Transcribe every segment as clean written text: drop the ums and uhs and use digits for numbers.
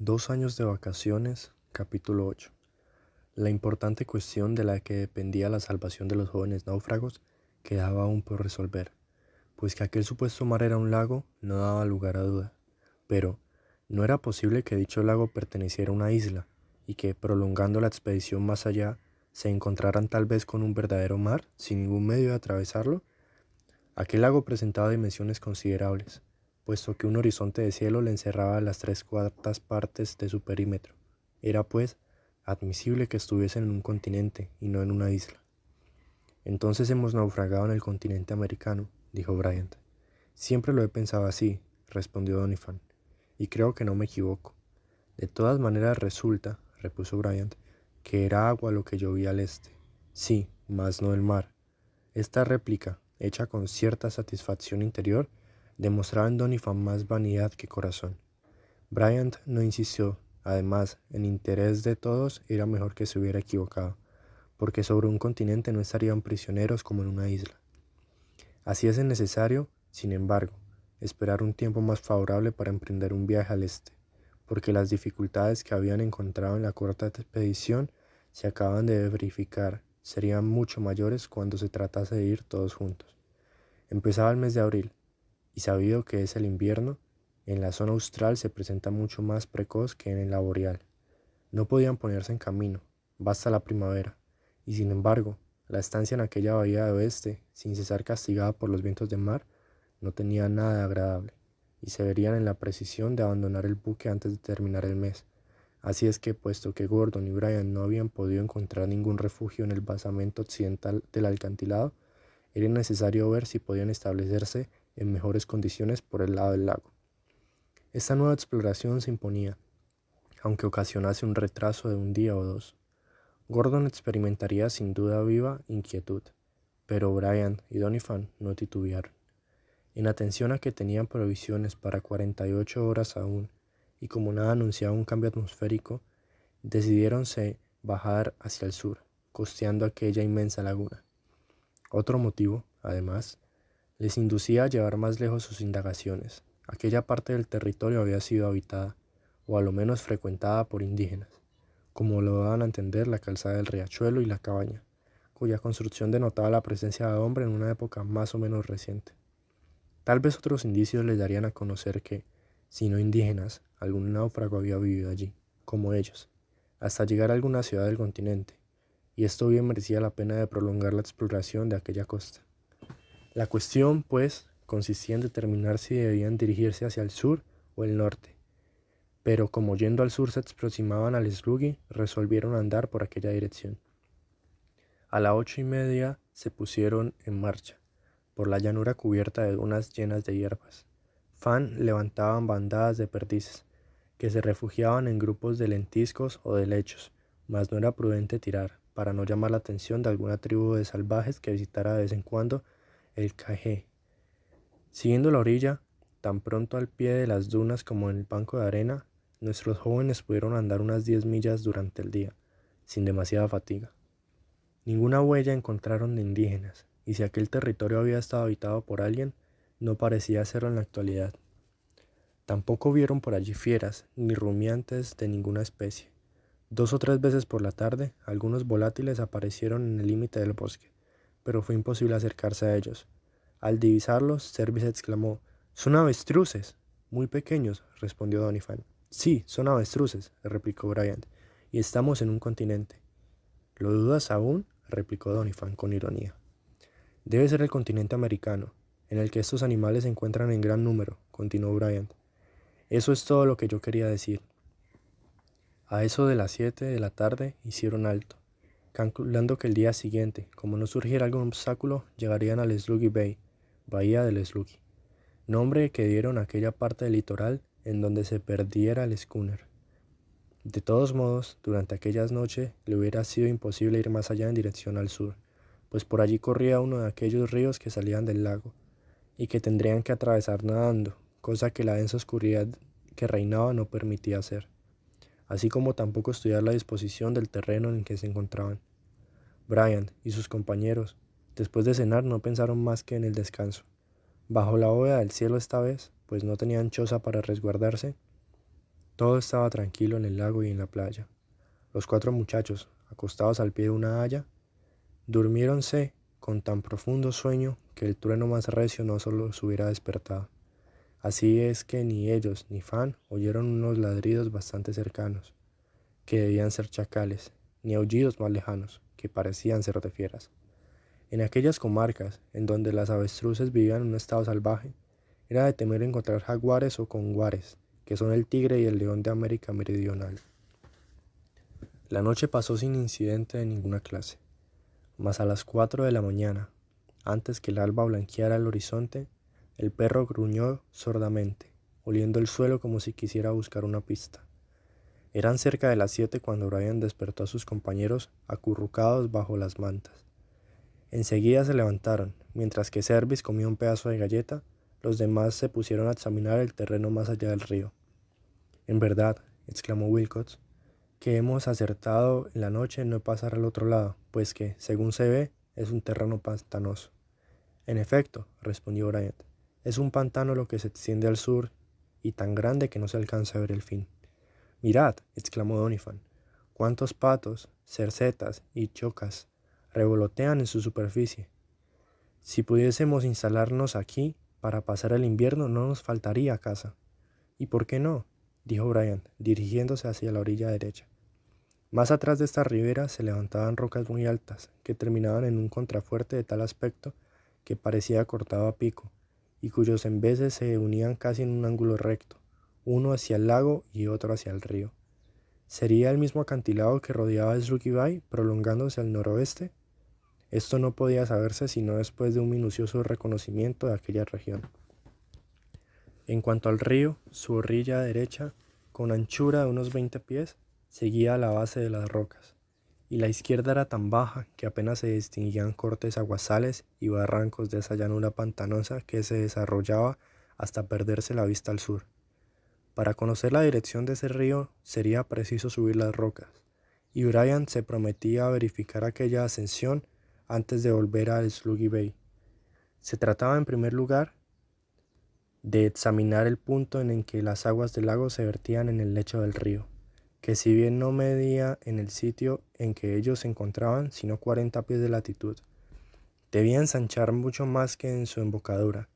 2 años de vacaciones, capítulo 8. La importante cuestión de la que dependía la salvación de los jóvenes náufragos quedaba aún por resolver, pues que aquel supuesto mar era un lago no daba lugar a duda. Pero, ¿no era posible que dicho lago perteneciera a una isla, y que, prolongando la expedición más allá, se encontraran tal vez con un verdadero mar, sin ningún medio de atravesarlo? Aquel lago presentaba dimensiones considerables, puesto que un horizonte de cielo le encerraba las 3/4 partes de su perímetro. Era, pues, admisible que estuviesen en un continente y no en una isla. Entonces hemos naufragado en el continente americano, dijo Bryant. Siempre lo he pensado así, respondió Doniphan, y creo que no me equivoco. De todas maneras resulta, repuso Bryant, que era agua lo que llovía al este. Sí, mas no el mar. Esta réplica, hecha con cierta satisfacción interior, demostraba en Doniphan más vanidad que corazón. Bryant no insistió. Además, en interés de todos era mejor que se hubiera equivocado, porque sobre un continente no estarían prisioneros como en una isla. Hacíase necesario, sin embargo, esperar un tiempo más favorable para emprender un viaje al este, porque las dificultades que habían encontrado en la corta expedición se acaban de verificar serían mucho mayores cuando se tratase de ir todos juntos. Empezaba el mes de abril, y sabido que es el invierno, en la zona austral se presenta mucho más precoz que en la boreal. No podían ponerse en camino, basta la primavera, y sin embargo, la estancia en aquella bahía de oeste, sin cesar castigada por los vientos de mar, no tenía nada de agradable, y se verían en la precisión de abandonar el buque antes de terminar el mes. Así es que, puesto que Gordon y Brian no habían podido encontrar ningún refugio en el basamento occidental del acantilado, era necesario ver si podían establecerse en mejores condiciones por el lado del lago. Esta nueva exploración se imponía, aunque ocasionase un retraso de un día o dos. Gordon experimentaría sin duda viva inquietud, pero Brian y Doniphan no titubearon. En atención a que tenían provisiones para 48 horas aún, y como nada anunciaba un cambio atmosférico, decidiéronse bajar hacia el sur, costeando aquella inmensa laguna. Otro motivo, además, les inducía a llevar más lejos sus indagaciones. Aquella parte del territorio había sido habitada, o a lo menos frecuentada por indígenas, como lo daban a entender la calzada del riachuelo y la cabaña, cuya construcción denotaba la presencia de hombre en una época más o menos reciente. Tal vez otros indicios les darían a conocer que, si no indígenas, algún náufrago había vivido allí, como ellos, hasta llegar a alguna ciudad del continente, y esto bien merecía la pena de prolongar la exploración de aquella costa. La cuestión, pues, consistía en determinar si debían dirigirse hacia el sur o el norte, pero como yendo al sur se aproximaban al Sluggy, resolvieron andar por aquella dirección. A las 8:30 se pusieron en marcha, por la llanura cubierta de dunas llenas de hierbas. Fan levantaban bandadas de perdices, que se refugiaban en grupos de lentiscos o de helechos, mas no era prudente tirar, para no llamar la atención de alguna tribu de salvajes que visitara de vez en cuando el cajé. Siguiendo la orilla, tan pronto al pie de las dunas como en el banco de arena, nuestros jóvenes pudieron andar unas 10 millas durante el día, sin demasiada fatiga. Ninguna huella encontraron de indígenas, y si aquel territorio había estado habitado por alguien, no parecía serlo en la actualidad. Tampoco vieron por allí fieras, ni rumiantes de ninguna especie. 2 o 3 veces por la tarde, algunos volátiles aparecieron en el límite del bosque, pero fue imposible acercarse a ellos. Al divisarlos, Service exclamó: «¡Son avestruces!». «Muy pequeños», respondió Doniphan. «Sí, son avestruces», replicó Bryant, «y estamos en un continente». «¿Lo dudas aún?», replicó Doniphan con ironía. «Debe ser el continente americano, en el que estos animales se encuentran en gran número», continuó Bryant. «Eso es todo lo que yo quería decir». A eso de las 7 de la tarde hicieron alto, calculando que el día siguiente, como no surgiera algún obstáculo, llegarían al Sluggy Bay, bahía del Sluggy, nombre que dieron a aquella parte del litoral en donde se perdiera el schooner. De todos modos, durante aquellas noches le hubiera sido imposible ir más allá en dirección al sur, pues por allí corría uno de aquellos ríos que salían del lago, y que tendrían que atravesar nadando, cosa que la densa oscuridad que reinaba no permitía hacer, así como tampoco estudiar la disposición del terreno en que se encontraban. Bryant y sus compañeros, después de cenar, no pensaron más que en el descanso. Bajo la bóveda del cielo esta vez, pues no tenían choza para resguardarse, Todo estaba tranquilo en el lago y en la playa. Los 4 muchachos, acostados al pie de una haya, durmiéronse con tan profundo sueño que el trueno más recio no solo los hubiera despertado. Así es que ni ellos ni Fan oyeron unos ladridos bastante cercanos, que debían ser chacales, ni aullidos más lejanos, que parecían ser de fieras. En aquellas comarcas, en donde las avestruces vivían en un estado salvaje, era de temer encontrar jaguares o conguares, que son el tigre y el león de América Meridional. La noche pasó sin incidente de ninguna clase, mas a las 4 de la mañana, antes que el alba blanqueara el horizonte, el perro gruñó sordamente, oliendo el suelo como si quisiera buscar una pista. Eran cerca de las 7 cuando Brian despertó a sus compañeros acurrucados bajo las mantas. Enseguida se levantaron, mientras que Service comía un pedazo de galleta, los demás se pusieron a examinar el terreno más allá del río. «En verdad», exclamó Wilcox, «que hemos acertado en la noche en no pasar al otro lado, pues que, según se ve, es un terreno pantanoso». «En efecto», respondió Bryant, «es un pantano lo que se extiende al sur y tan grande que no se alcanza a ver el fin». «Mirad», exclamó Doniphan, «cuántos patos, cercetas y chocas revolotean en su superficie. Si pudiésemos instalarnos aquí para pasar el invierno no nos faltaría casa». «¿Y por qué no?», dijo Bryant, dirigiéndose hacia la orilla derecha. Más atrás de esta ribera se levantaban rocas muy altas, que terminaban en un contrafuerte de tal aspecto que parecía cortado a pico, y cuyos embeses se unían casi en un ángulo recto, uno hacia el lago y otro hacia el río. ¿Sería el mismo acantilado que rodeaba Sluggy Bay, prolongándose al noroeste? Esto no podía saberse sino después de un minucioso reconocimiento de aquella región. En cuanto al río, su orilla derecha, con anchura de unos 20 pies, seguía a la base de las rocas, y la izquierda era tan baja que apenas se distinguían cortes aguasales y barrancos de esa llanura pantanosa que se desarrollaba hasta perderse la vista al sur. Para conocer la dirección de ese río sería preciso subir las rocas, y Brian se prometía verificar aquella ascensión antes de volver a Sluggy Bay. Se trataba en primer lugar de examinar el punto en el que las aguas del lago se vertían en el lecho del río, que si bien no medía en el sitio en que ellos se encontraban sino 40 pies de latitud, debía ensanchar mucho más que en su embocadura,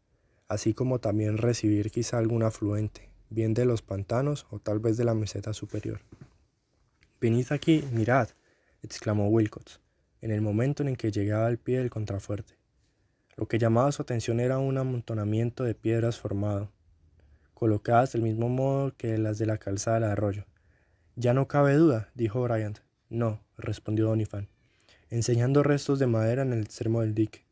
así como también recibir quizá algún afluente, bien de los pantanos o tal vez de la meseta superior. «Venid aquí, mirad», exclamó Wilcox, en el momento en que llegaba al pie del contrafuerte. Lo que llamaba su atención era un amontonamiento de piedras formado, colocadas del mismo modo que las de la calzada del arroyo. «Ya no cabe duda», dijo Bryant. «No», respondió Doniphan, enseñando restos de madera en el extremo del dique.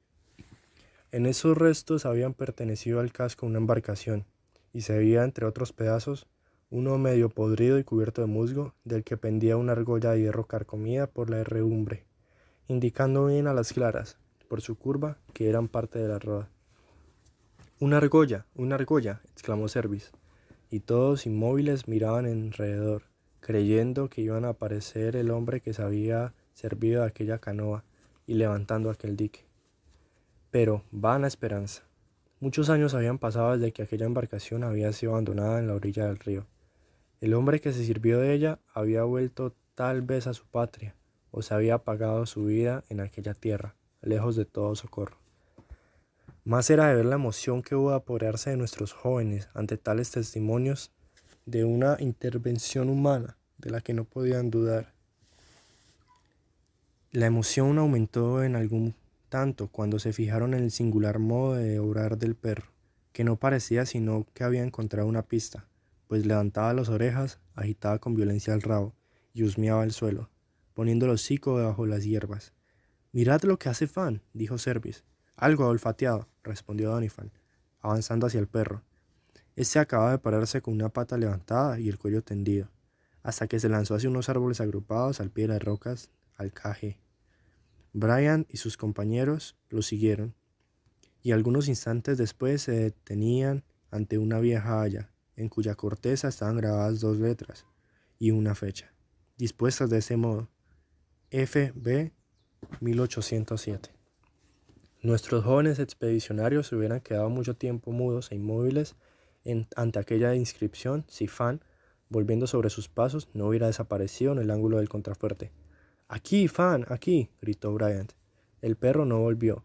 En esos restos habían pertenecido al casco una embarcación, y se veía entre otros pedazos uno medio podrido y cubierto de musgo, del que pendía una argolla de hierro carcomida por la herrumbre, indicando bien a las claras, por su curva, que eran parte de la roda. Una argolla», exclamó Service, y todos inmóviles miraban alrededor, creyendo que iban a aparecer el hombre que se había servido de aquella canoa y levantando aquel dique. Pero vana esperanza. Muchos años habían pasado desde que aquella embarcación había sido abandonada en la orilla del río. El hombre que se sirvió de ella había vuelto tal vez a su patria, o se había pagado su vida en aquella tierra, lejos de todo socorro. Más era de ver la emoción que hubo de apoderarse de nuestros jóvenes ante tales testimonios de una intervención humana de la que no podían dudar. La emoción aumentó en algún tanto cuando se fijaron en el singular modo de obrar del perro, que no parecía sino que había encontrado una pista, pues levantaba las orejas, agitaba con violencia el rabo y husmeaba el suelo, poniendo el hocico debajo de las hierbas. «Mirad lo que hace Fan», dijo Service. «Algo ha olfateado», respondió Doniphan, avanzando hacia el perro. Este acababa de pararse con una pata levantada y el cuello tendido, hasta que se lanzó hacia unos árboles agrupados al pie de las rocas al cajé. Brian y sus compañeros lo siguieron, y algunos instantes después se detenían ante una vieja haya, en cuya corteza estaban grabadas 2 letras y una fecha, dispuestas de ese modo: F.B. 1807. Nuestros jóvenes expedicionarios se hubieran quedado mucho tiempo mudos e inmóviles ante aquella inscripción si Fan volviendo sobre sus pasos, no hubiera desaparecido en el ángulo del contrafuerte. «¡Aquí, Fan! ¡Aquí!», gritó Bryant. El perro no volvió,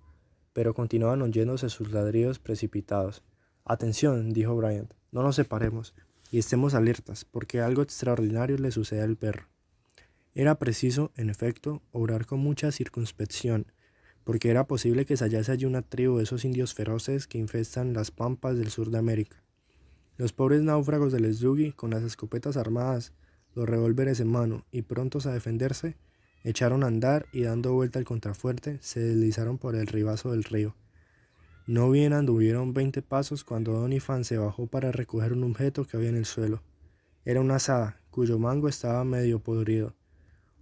pero continuaban oyéndose sus ladridos precipitados. «Atención», dijo Bryant, «no nos separemos, y estemos alertas, porque algo extraordinario le sucede al perro». Era preciso, en efecto, obrar con mucha circunspección, porque era posible que se hallase allí una tribu de esos indios feroces que infestan las pampas del sur de América. Los pobres náufragos del Sduggy, con las escopetas armadas, los revólveres en mano y prontos a defenderse, echaron a andar y dando vuelta al contrafuerte, se deslizaron por el ribazo del río. No bien anduvieron 20 pasos cuando Doniphan se bajó para recoger un objeto que había en el suelo. Era una azada, cuyo mango estaba medio podrido.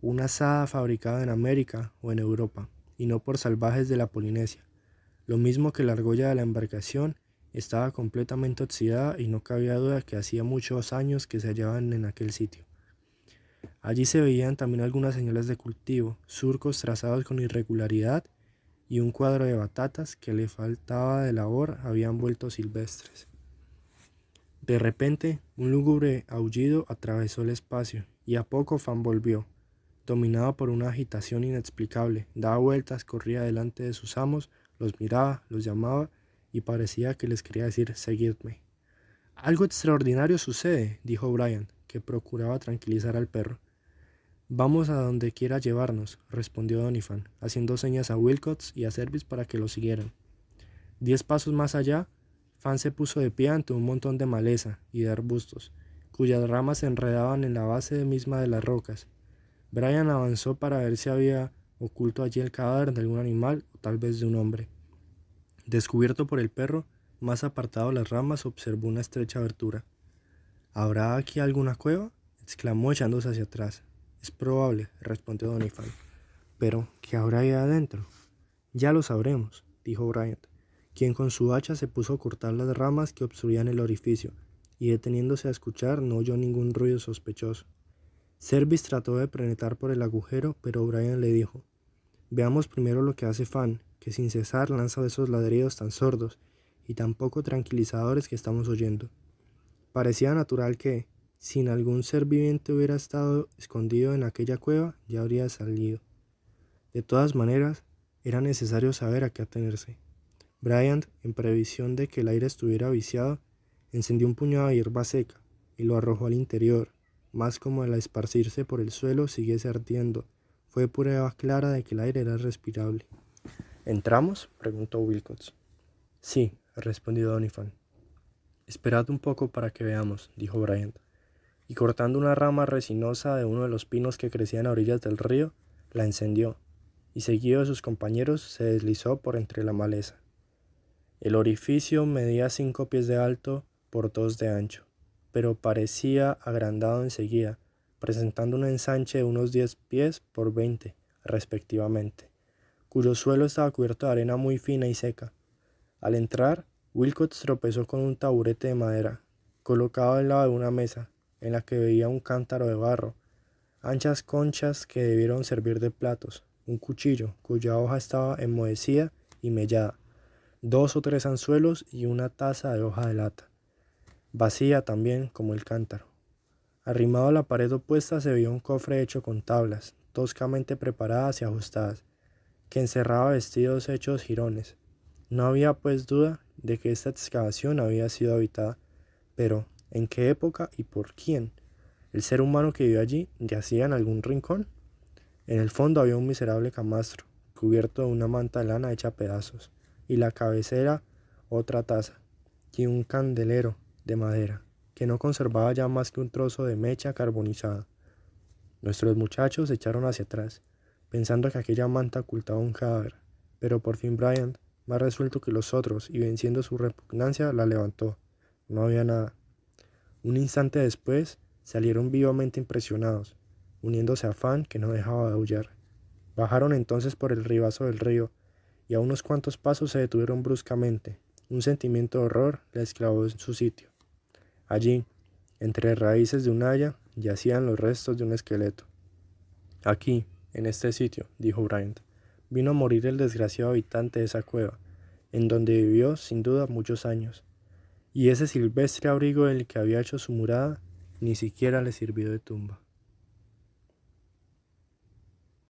Una azada fabricada en América o en Europa, y no por salvajes de la Polinesia. Lo mismo que la argolla de la embarcación estaba completamente oxidada y no cabía duda que hacía muchos años que se hallaban en aquel sitio. Allí se veían también algunas señales de cultivo, surcos trazados con irregularidad y un cuadro de batatas que le faltaba de labor habían vuelto silvestres. De repente, un lúgubre aullido atravesó el espacio y a poco Fan volvió. Dominado por una agitación inexplicable, daba vueltas, corría delante de sus amos, los miraba, los llamaba y parecía que les quería decir «seguidme». «Algo extraordinario sucede», dijo Bryant, que procuraba tranquilizar al perro. «Vamos a donde quiera llevarnos», respondió Doniphan, haciendo señas a Wilcox y a Service para que lo siguieran. 10 pasos más allá, Fan se puso de pie ante un montón de maleza y de arbustos, cuyas ramas se enredaban en la base misma de las rocas. Bryant avanzó para ver si había oculto allí el cadáver de algún animal o tal vez de un hombre. Descubierto por el perro, más apartado de las ramas, observó una estrecha abertura. «¿Habrá aquí alguna cueva?», exclamó echándose hacia atrás. «Es probable», respondió Doniphan. «Pero, ¿qué habrá ahí adentro?». «Ya lo sabremos», dijo Bryant, quien con su hacha se puso a cortar las ramas que obstruían el orificio, y deteniéndose a escuchar no oyó ningún ruido sospechoso. Service trató de penetrar por el agujero, pero Bryant le dijo: «Veamos primero lo que hace Fan, que sin cesar lanza esos ladridos tan sordos y tan poco tranquilizadores que estamos oyendo». Parecía natural que, sin algún ser viviente hubiera estado escondido en aquella cueva, ya habría salido. De todas maneras, era necesario saber a qué atenerse. Bryant, en previsión de que el aire estuviera viciado, encendió un puñado de hierba seca y lo arrojó al interior, mas como al esparcirse por el suelo siguiese ardiendo, fue prueba clara de que el aire era respirable. «¿Entramos?», preguntó Wilcox. «Sí», respondió Doniphan. «Esperad un poco para que veamos», dijo Bryant, y cortando una rama resinosa de uno de los pinos que crecían a orillas del río, la encendió, y seguido de sus compañeros se deslizó por entre la maleza. El orificio medía 5 pies de alto por 2 de ancho, pero parecía agrandado enseguida, presentando un ensanche de unos 10 pies por 20, respectivamente, cuyo suelo estaba cubierto de arena muy fina y seca. Al entrar, Wilcox tropezó con un taburete de madera, colocado al lado de una mesa, en la que veía un cántaro de barro, anchas conchas que debieron servir de platos, un cuchillo, cuya hoja estaba enmohecida y mellada, 2 o 3 anzuelos y una taza de hoja de lata, vacía también como el cántaro. Arrimado a la pared opuesta se veía un cofre hecho con tablas, toscamente preparadas y ajustadas, que encerraba vestidos hechos jirones. No había pues duda de que esta excavación había sido habitada, pero ¿en qué época y por quién? ¿El ser humano que vivió allí yacía en algún rincón? En el fondo había un miserable camastro, cubierto de una manta de lana hecha a pedazos, y la cabecera otra taza, y un candelero de madera, que no conservaba ya más que un trozo de mecha carbonizada. Nuestros muchachos se echaron hacia atrás, pensando que aquella manta ocultaba un cadáver, pero por fin Bryant, más resuelto que los otros y venciendo su repugnancia, la levantó. No había nada. Un instante después salieron vivamente impresionados, uniéndose a Fan, que no dejaba de aullar. Bajaron entonces por el ribazo del río, y a unos cuantos pasos se detuvieron bruscamente. Un sentimiento de horror les clavó en su sitio. Allí, entre raíces de un haya, yacían los restos de un esqueleto. «Aquí, en este sitio», dijo Bryant, «vino a morir el desgraciado habitante de esa cueva, en donde vivió sin duda muchos años, y ese silvestre abrigo del que había hecho su morada Ni siquiera le sirvió de tumba.